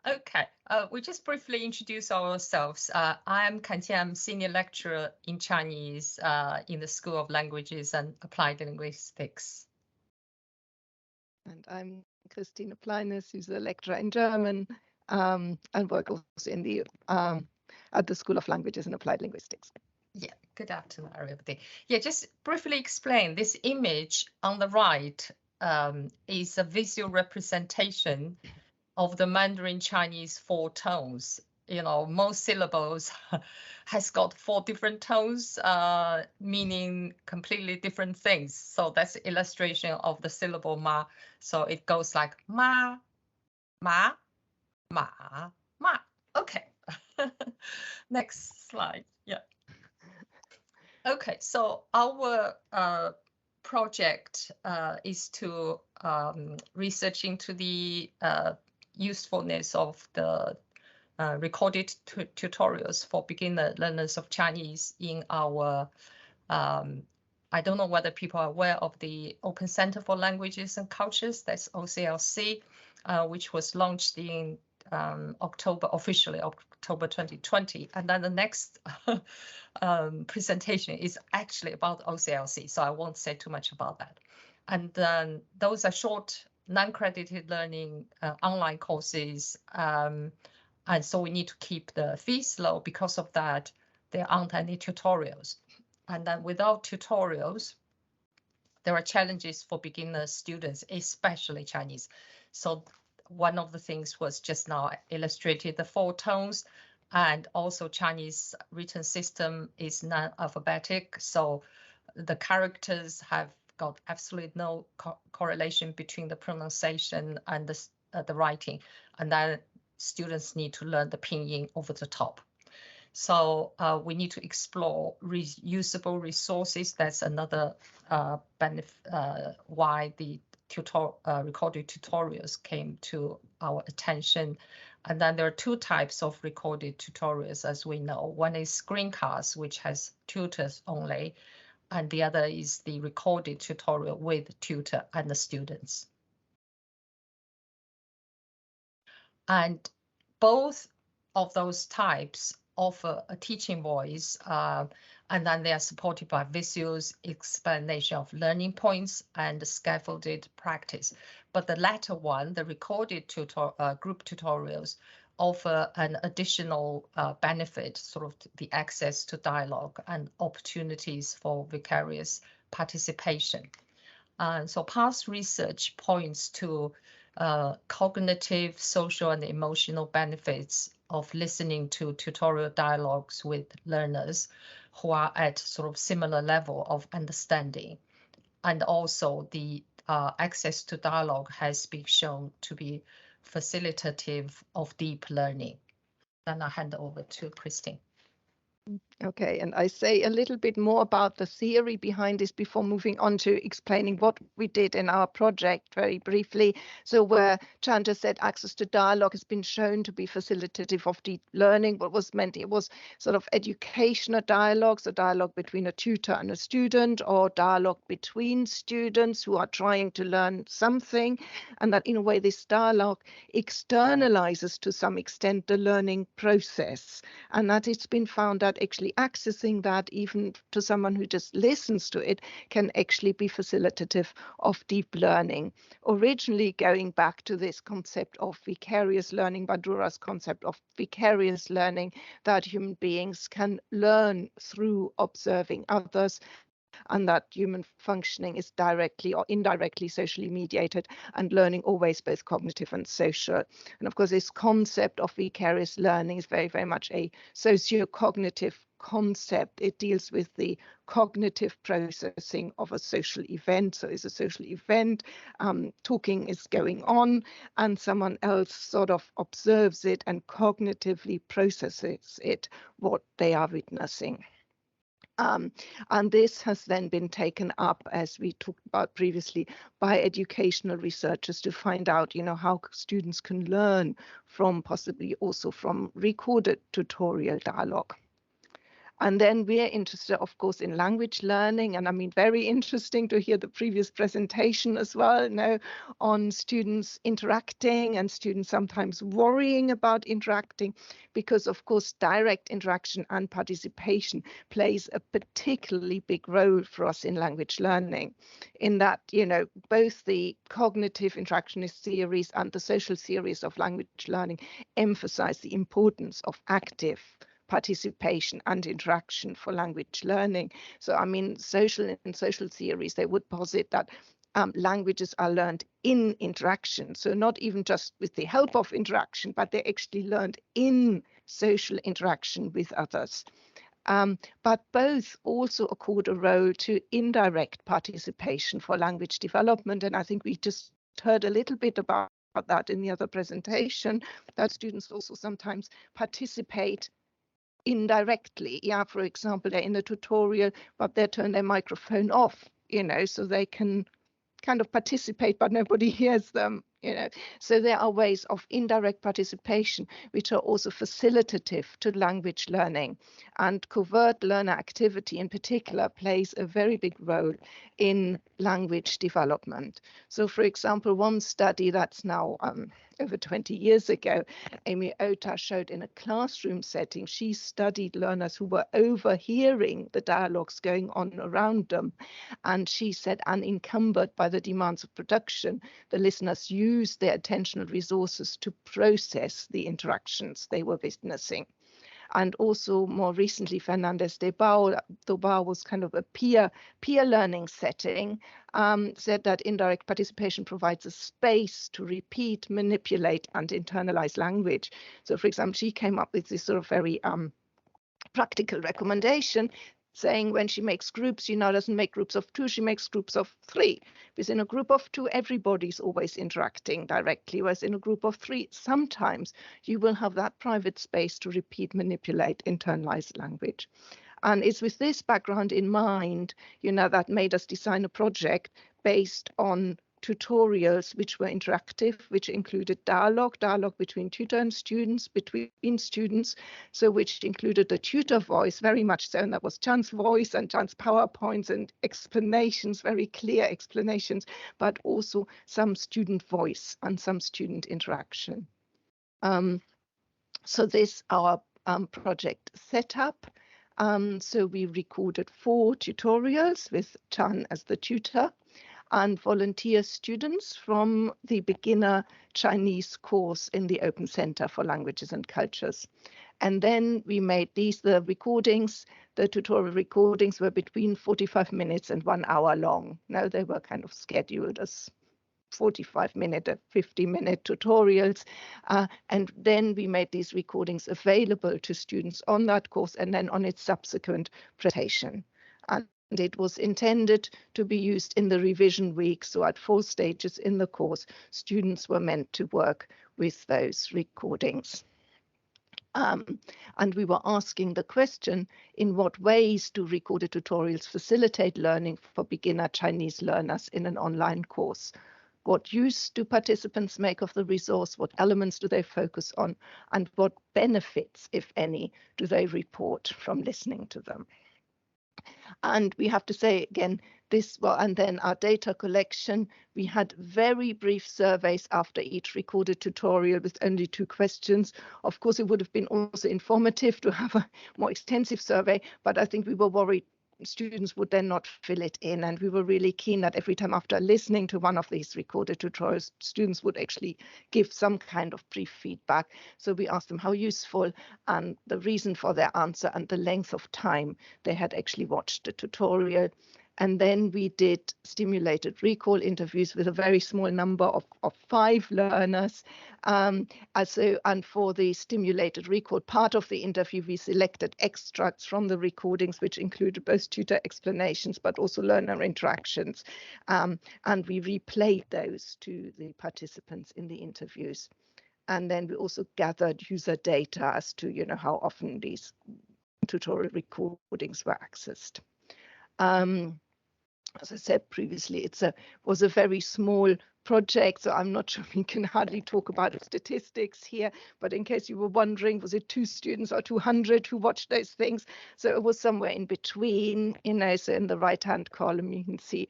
Okay, we just briefly introduce ourselves. I'm Qian, Senior Lecturer in Chinese in the School of Languages and Applied Linguistics. And I'm Christine Pleines, who's a lecturer in German and work also in the at the School of Languages and Applied Linguistics. Yeah, good afternoon, everybody. Yeah, just briefly explain this image on the right is a visual representation of the Mandarin Chinese 4 tones. You know, most syllables has got 4 different tones, meaning completely different things. So that's illustration of the syllable ma. So it goes like ma, ma, ma, ma. Okay. Next slide. Yeah. Okay, so our project is to research into the usefulness of the recorded tutorials for beginner learners of Chinese in our, I don't know whether people are aware of the Open Center for Languages and Cultures, that's OCLC, which was launched in officially October 2020. And then the next presentation is actually about OCLC, so I won't say too much about that. And then those are short, non-credited learning online courses. And so we need to keep the fees low. Because of that, there aren't any tutorials. And then without tutorials, there are challenges for beginner students, especially Chinese. So one of the things was just now illustrated the 4 tones, and also Chinese written system is non-alphabetic. So the characters have got absolutely no correlation between the pronunciation and the writing. And then students need to learn the pinyin over the top. So we need to explore reusable resources. That's another benefit why the recorded tutorials came to our attention. And then there are 2 types of recorded tutorials, as we know. One is screencast, which has tutors only, and the other is the recorded tutorial with tutor and the students. And both of those types offer a teaching voice, and then they are supported by visuals, explanation of learning points, and scaffolded practice. But the latter one, the recorded group tutorials, offer an additional benefit, sort of the access to dialogue and opportunities for vicarious participation. So past research points to cognitive, social, and emotional benefits of listening to tutorial dialogues with learners who are at sort of similar level of understanding. And also the access to dialogue has been shown to be facilitative of deep learning. Then I hand over to Christine. Okay, and I say a little bit more about the theory behind this before moving on to explaining what we did in our project very briefly. So where Qian just said access to dialogue has been shown to be facilitative of deep learning. What was meant, it was sort of educational dialogue, so dialogue between a tutor and a student, or dialogue between students who are trying to learn something, and that in a way this dialogue externalizes to some extent the learning process, and that it's been found that actually accessing that, even to someone who just listens to it, can actually be facilitative of deep learning. Originally going back to this concept of vicarious learning, Bandura's concept of vicarious learning, that human beings can learn through observing others, and that human functioning is directly or indirectly socially mediated, and learning always both cognitive and social. And of course, this concept of vicarious learning is very, very much a socio-cognitive concept. It deals with the cognitive processing of a social event. So it's a social event, talking is going on, and someone else sort of observes it and cognitively processes it, what they are witnessing. And this has then been taken up, as we talked about previously, by educational researchers to find out, how students can learn from, possibly also from, recorded tutorial dialogue. And then we're interested, of course, in language learning. And I mean, very interesting to hear the previous presentation as well, on students interacting and students sometimes worrying about interacting, because of course, direct interaction and participation plays a particularly big role for us in language learning, in that, both the cognitive interactionist theories and the social theories of language learning emphasize the importance of active participation and interaction for language learning. So, I mean, social theories, they would posit that languages are learned in interaction. So not even just with the help of interaction, but they're actually learned in social interaction with others. But both also accord a role to indirect participation for language development. And I think we just heard a little bit about that in the other presentation, that students also sometimes participate indirectly. Yeah, for example, they're in a tutorial, but they turn their microphone off, so they can kind of participate, but nobody hears them, So there are ways of indirect participation, which are also facilitative to language learning. And covert learner activity in particular plays a very big role in language development. So for example, one study that's now over 20 years ago, Amy Ota showed in a classroom setting, she studied learners who were overhearing the dialogues going on around them. And she said, unencumbered by the demands of production, the listeners used their attentional resources to process the interactions they were witnessing. And also more recently, Fernandez de Bao was kind of a peer learning setting, said that indirect participation provides a space to repeat, manipulate, and internalize language. So for example, she came up with this sort of very practical recommendation, saying when she makes groups, she now doesn't make groups of 2, she makes groups of 3. Because in a group of 2, everybody's always interacting directly, whereas in a group of 3, sometimes you will have that private space to repeat, manipulate, internalize language. And it's with this background in mind, that made us design a project based on tutorials which were interactive, which included dialogue between tutor and students, between students, so which included the tutor voice very much so, and that was Qian's voice and Qian's PowerPoints and explanations, very clear explanations, but also some student voice and some student interaction. So this our project setup. So we recorded 4 tutorials with Qian as the tutor and volunteer students from the beginner Chinese course in the Open Center for Languages and Cultures. And then we made the recordings. The tutorial recordings were between 45 minutes and 1 hour long. Now they were kind of scheduled as 45-minute, 50-minute tutorials. And then we made these recordings available to students on that course and then on its subsequent presentation. And it was intended to be used in the revision week. So at 4 stages in the course, students were meant to work with those recordings. And we were asking the question, in what ways do recorded tutorials facilitate learning for beginner Chinese learners in an online course? What use do participants make of the resource? What elements do they focus on? And what benefits, if any, do they report from listening to them? And we have to say again, and then our data collection, we had very brief surveys after each recorded tutorial with only 2 questions. Of course, it would have been also informative to have a more extensive survey, but I think we were worried students would then not fill it in. And we were really keen that every time after listening to one of these recorded tutorials, students would actually give some kind of brief feedback. So we asked them how useful and the reason for their answer and the length of time they had actually watched the tutorial. And then we did stimulated recall interviews with a very small number of 5 learners. And for the stimulated recall part of the interview, we selected extracts from the recordings, which included both tutor explanations, but also learner interactions. And we replayed those to the participants in the interviews. And then we also gathered user data as to, how often these tutorial recordings were accessed. As I said previously, it was a very small project, so I'm not sure we can hardly talk about the statistics here, but in case you were wondering, was it 2 students or 200 who watched those things? So it was somewhere in between, so in the right-hand column, you can see,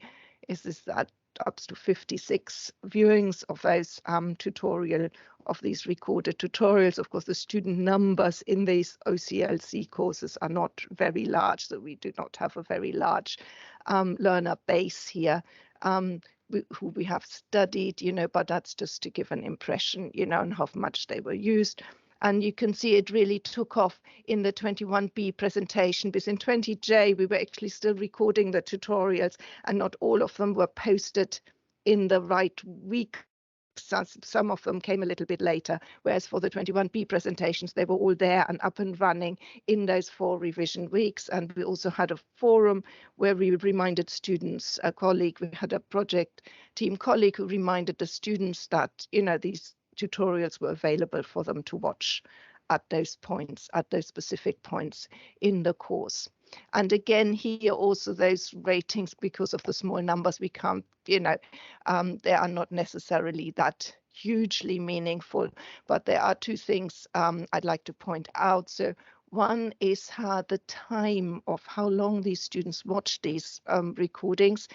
is this that up to 56 viewings of those of these recorded tutorials. Of course, the student numbers in these OCLC courses are not very large, so we do not have a very large learner base here. Who we have studied, but that's just to give an impression, on how much they were used. And you can see it really took off in the 21B presentation, because in 20J, we were actually still recording the tutorials, and not all of them were posted in the right week. Some of them came a little bit later, whereas for the 21B presentations, they were all there and up and running in those 4 revision weeks. And we also had a forum where we reminded students, we had a project team colleague who reminded the students that, these tutorials were available for them to watch at those points, at those specific points in the course. And again, here also those ratings, because of the small numbers, we can't, they are not necessarily that hugely meaningful, but there are 2 things I'd like to point out. So one is the time of how long these students watch these recordings.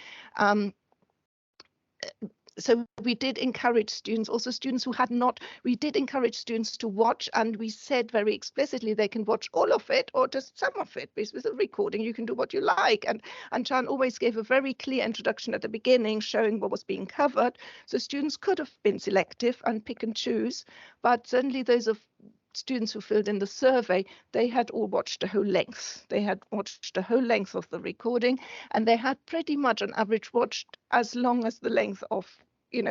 So we did encourage students, also students who had not, we did encourage students to watch, and we said very explicitly they can watch all of it or just some of it, because with a recording you can do what you like. And Qian always gave a very clear introduction at the beginning showing what was being covered. So students could have been selective and pick and choose, but certainly those of students who filled in the survey, they had all watched the whole length. They had watched the whole length of the recording, and they had pretty much on average watched as long as the length of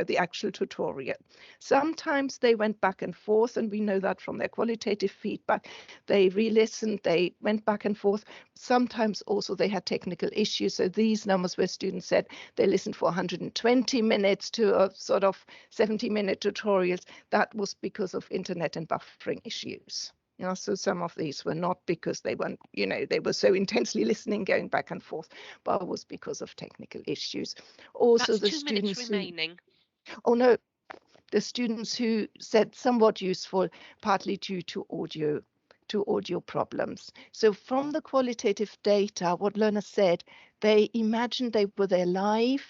the actual tutorial. Sometimes they went back and forth, and we know that from their qualitative feedback. They re-listened, they went back and forth. Sometimes also they had technical issues. So these numbers where students said they listened for 120 minutes to a sort of 70-minute tutorials, that was because of internet and buffering issues. So some of these were not because they weren't, they were so intensely listening, going back and forth, but it was because of technical issues. Also, that's the 2 minutes remaining. Oh no, the students who said somewhat useful, partly due to audio problems. So from the qualitative data, what learners said, they imagined they were there live.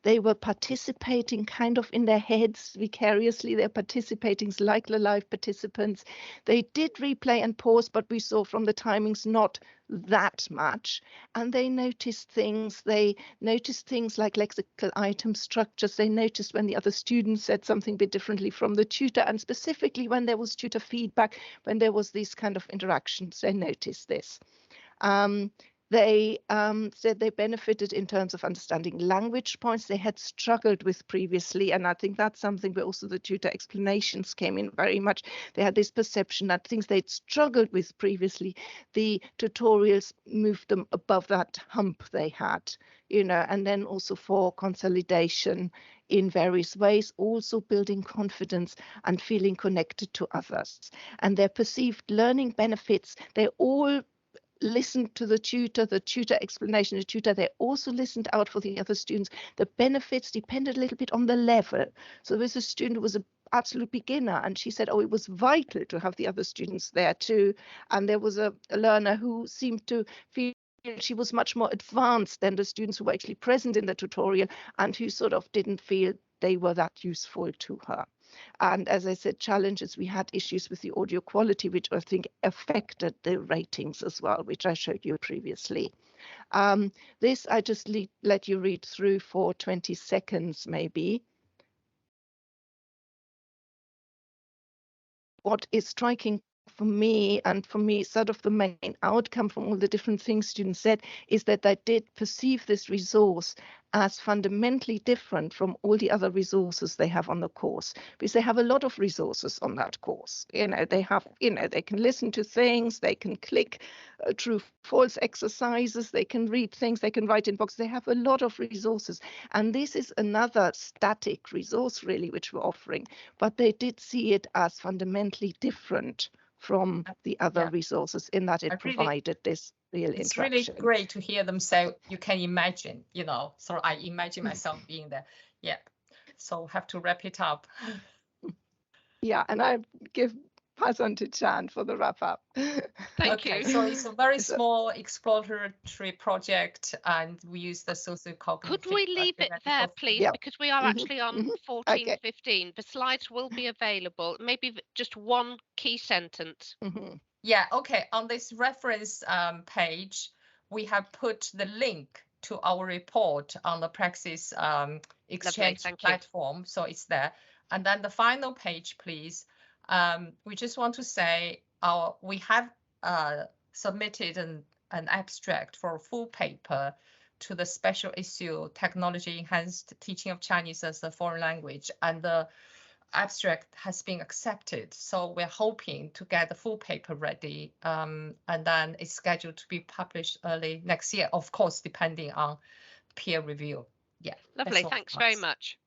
They were participating kind of in their heads vicariously. They're participating like the live participants. They did replay and pause, but we saw from the timings not that much. And they noticed things. They noticed things like lexical item structures. They noticed when the other students said something a bit differently from the tutor, and specifically when there was tutor feedback, when there was these kind of interactions, they noticed this. They said they benefited in terms of understanding language points they had struggled with previously. And I think that's something where also the tutor explanations came in very much. They had this perception that things they'd struggled with previously, the tutorials moved them above that hump they had, and then also for consolidation in various ways, also building confidence and feeling connected to others. And their perceived learning benefits, they all listened to the tutor explanation, the tutor, they also listened out for the other students. The benefits depended a little bit on the level. So there was a student who was an absolute beginner, and she said, it was vital to have the other students there too. And there was a learner who seemed to feel she was much more advanced than the students who were actually present in the tutorial and who sort of didn't feel they were that useful to her. And as I said, challenges, we had issues with the audio quality, which I think affected the ratings as well, which I showed you previously. This I just let you read through for 20 seconds, maybe. What is striking for me, and for me, sort of the main outcome from all the different things students said, is that they did perceive this resource as fundamentally different from all the other resources they have on the course, because they have a lot of resources on that course. They have, they can listen to things, they can click true false exercises, they can read things, they can write in boxes. They have a lot of resources, and this is another static resource really which we're offering, but they did see it as fundamentally different from the other resources in that it provided this real it's interaction. It's really great to hear them say, you can imagine, so I imagine myself being there. Yeah. so have to wrap it up. Yeah, and I pass on to Qian for the wrap up. Thank you. So it's a very small exploratory project, and we use the sociocognitive. Could we leave it there, please? Yep. Because we are actually on 14:15. Okay. The slides will be available. Maybe just one key sentence. Yeah, okay. On this reference page, we have put the link to our report on the Praxis Exchange platform. So it's there. And then the final page, please. We just want to say we have submitted an abstract for a full paper to the special issue Technology Enhanced Teaching of Chinese as a Foreign Language, and the abstract has been accepted. So we're hoping to get the full paper ready, and then it's scheduled to be published early next year, of course, depending on peer review. Yeah. Lovely. Thanks very much.